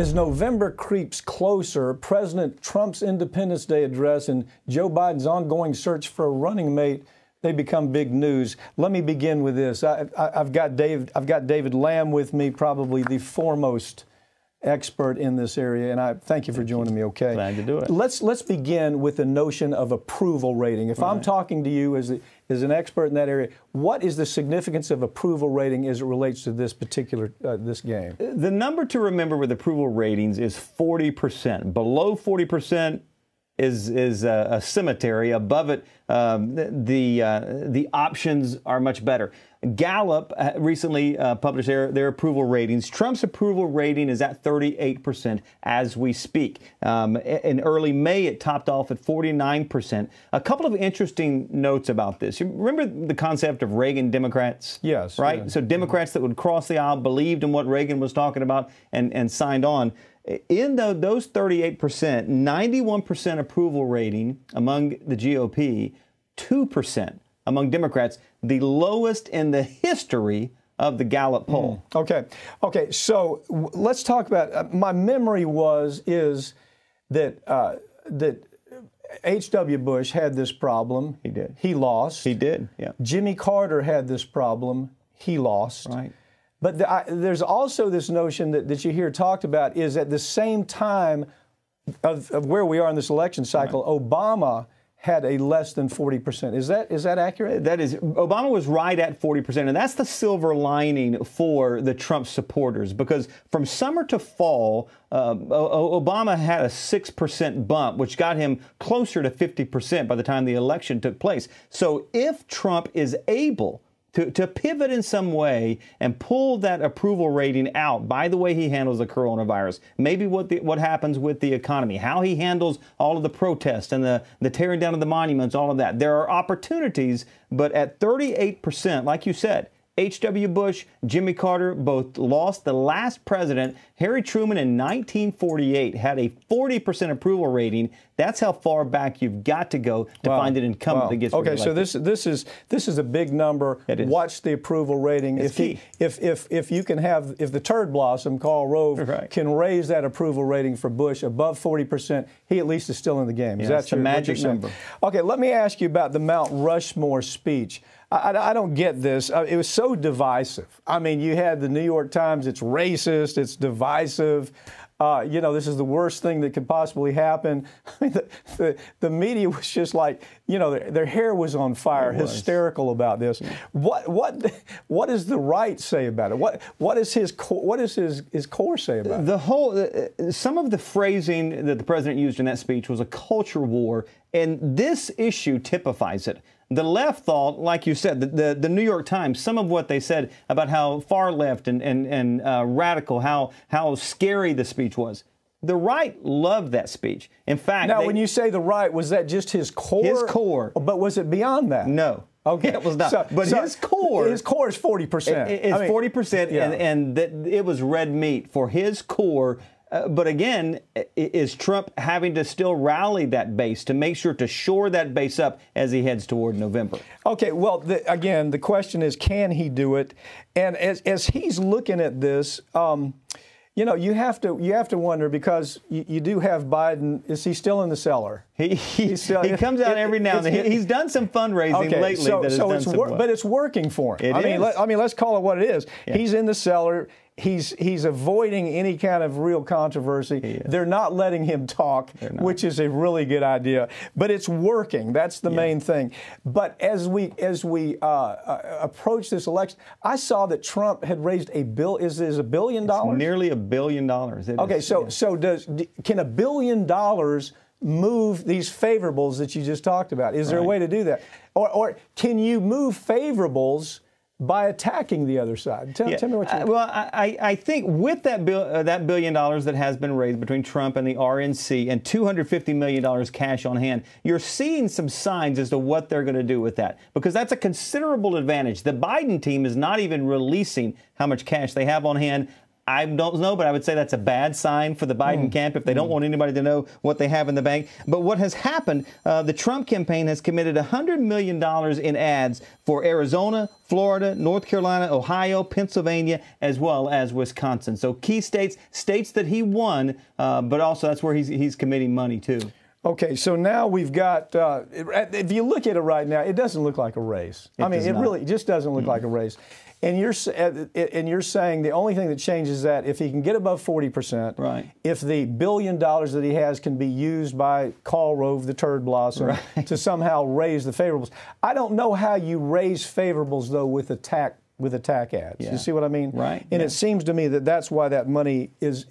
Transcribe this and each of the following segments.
As November creeps closer, President Trump's Independence Day address and Joe Biden's ongoing search for a running mate, they become big news. Let me begin with this. I've got David Lamb with me, probably the foremost expert in this area, and I thank you for joining me. Okay, glad to do it. Let's begin with the notion of approval rating. If I'm talking to you as an expert in that area, what is the significance of approval rating as it relates to this particular this game? The number to remember with approval ratings is 40%. Below 40% is a cemetery. Above it, the options are much better. Gallup recently published their approval ratings. Trump's approval rating is at 38% as we speak. In early May, it topped off at 49%. A couple of interesting notes about this. You remember the concept of Reagan Democrats? Yes. Right? Yeah. So Democrats that would cross the aisle, believed in what Reagan was talking about, and signed on. In those 38%, 91% approval rating among the GOP, 2% among Democrats, the lowest in the history of the Gallup poll. Okay. So let's talk about. My memory is that H.W. Bush had this problem. He did. He lost. He did. Yeah. Jimmy Carter had this problem. He lost. Right. But there's also this notion that you hear talked about is at the same time of where we are in this election cycle, right, Obama had a less than 40%. Is that accurate? That is. Obama was right at 40%, and that's the silver lining for the Trump supporters, because from summer to fall, Obama had a 6% bump, which got him closer to 50% by the time the election took place. So if Trump is able to pivot in some way and pull that approval rating out by the way he handles the coronavirus, maybe what happens with the economy, how he handles all of the protests and the tearing down of the monuments, all of that. There are opportunities, but at 38%, like you said, H.W. Bush, Jimmy Carter both lost. The last president, Harry Truman, in 1948, had a 40% approval rating. That's how far back you've got to go to find an incumbent that gets reelected. Okay, so this is a big number. It is. Watch the approval rating. It's key. If you can have, if the turd blossom, Karl Rove, right, can raise that approval rating for Bush above 40%, he at least is still in the game. Is that the magic number? Okay, let me ask you about the Mount Rushmore speech. I don't get this. It was so divisive. I mean, you had the New York Times, it's racist, it's divisive. This is the worst thing that could possibly happen. I mean, the media was just like, their hair was on fire, hysterical about this. What does the right say about it? What does his core say about it? Some of the phrasing that the president used in that speech was a culture war, and this issue typifies it. The left thought, like you said, the New York Times, some of what they said about how far left and radical, how scary the speech was. The right loved that speech. In fact, now, when you say the right, was that just his core? His core. But was it beyond that? No. Okay. It was not. But his core. His core is 40%. It's 40%, yeah. and it was red meat for his core. But again, is Trump having to still rally that base to make sure to shore that base up as he heads toward November? Okay, well, again, the question is, can he do it? And as he's looking at this, you have to wonder, because you do have Biden. Is he still in the cellar? He comes out every now and then. He's done some fundraising lately. But it's working for him. I mean, let's call it what it is. Yeah. He's in the cellar. He's avoiding any kind of real controversy. They're not letting him talk, which is a really good idea. But it's working. That's the main thing. But as we approach this election, I saw that Trump had raised $1 billion. Is $1 billion? It's nearly $1 billion. Okay, so can $1 billion move these favorables that you just talked about? Is there a way to do that, or can you move favorables by attacking the other side? Tell me what you Well, I think with that $1 billion that has been raised between Trump and the RNC and $250 million cash on hand, you're seeing some signs as to what they're going to do with that, because that's a considerable advantage. The Biden team is not even releasing how much cash they have on hand. I don't know, but I would say that's a bad sign for the Biden camp if they don't want anybody to know what they have in the bank. But what has happened, the Trump campaign has committed $100 million in ads for Arizona, Florida, North Carolina, Ohio, Pennsylvania, as well as Wisconsin. So key states that he won, but also that's where he's committing money to. Okay, so now we've got, if you look at it right now, it doesn't look like a race. I mean, it really just doesn't look like a race. And you're saying the only thing that changes that if he can get above 40%, right, if the $1 billion that he has can be used by Karl Rove, the turd blossom, right, to somehow raise the favorables. I don't know how you raise favorables, though, with attack ads. Yeah. You see what I mean? Right. And it seems to me that that's why that money is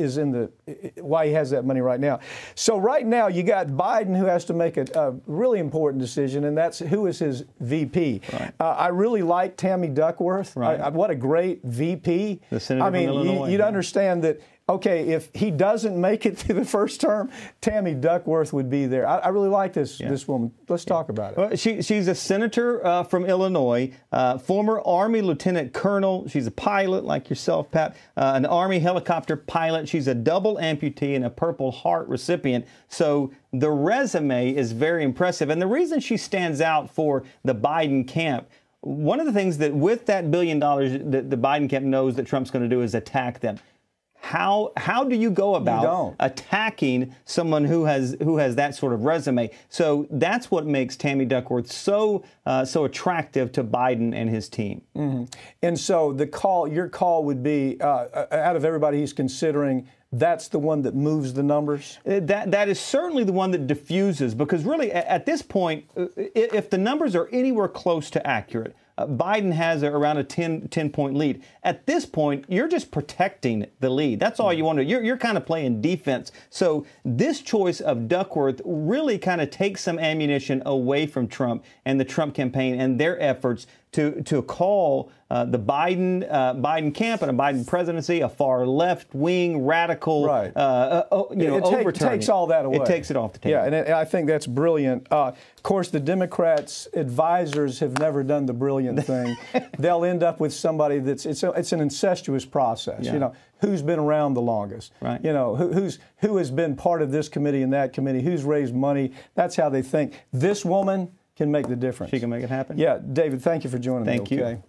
why he has that money right now. So right now you got Biden, who has to make a really important decision, and that's who is his VP. Right. I really like Tammy Duckworth. Right. What a great VP. The senator I mean, from Illinois. You'd understand that. Okay, if he doesn't make it through the first term, Tammy Duckworth would be there. I really like this woman. Let's talk about it. Well, she's a senator from Illinois, former Army lieutenant colonel. She's a pilot like yourself, Pat, an Army helicopter pilot. She's a double amputee and a Purple Heart recipient. So the resume is very impressive. And the reason she stands out for the Biden camp, one of the things that with that $1 billion that the Biden camp knows that Trump's going to do is attack them. How do you go about attacking someone who has that sort of resume? So that's what makes Tammy Duckworth so attractive to Biden and his team. Mm-hmm. And so your call would be out of everybody he's considering, that's the one that moves the numbers? That is certainly the one that diffuses, because really at this point, if the numbers are anywhere close to accurate, Biden has around a 10-point lead. At this point, you're just protecting the lead. That's all you want to do. You're kind of playing defense. So this choice of Duckworth really kind of takes some ammunition away from Trump and the Trump campaign and their efforts to call the Biden camp and a Biden presidency a far left-wing radical, right. Overturning. It takes all that away. It takes it off the table. Yeah, and I think that's brilliant. Of course, the Democrats' advisors have never done the brilliant thing. They'll end up with somebody it's an incestuous process. Yeah. You know, who's been around the longest? Right. You know, who has been part of this committee and that committee? Who's raised money? That's how they think. This woman can make the difference. She can make it happen? Yeah, David, thank you for joining me. Thank you.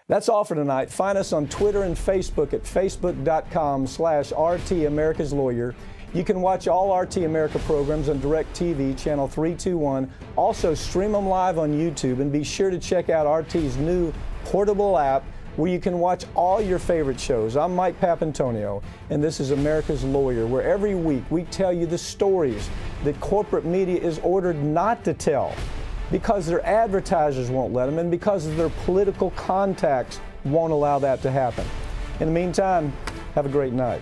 That's all for tonight. Find us on Twitter and Facebook at facebook.com/RT America's Lawyer. You can watch all RT America programs on DirecTV, channel 321. Also, stream them live on YouTube, and be sure to check out RT's new portable app where you can watch all your favorite shows. I'm Mike Papantonio, and this is America's Lawyer, where every week we tell you the stories that corporate media is ordered not to tell because their advertisers won't let them and because their political contacts won't allow that to happen. In the meantime, have a great night.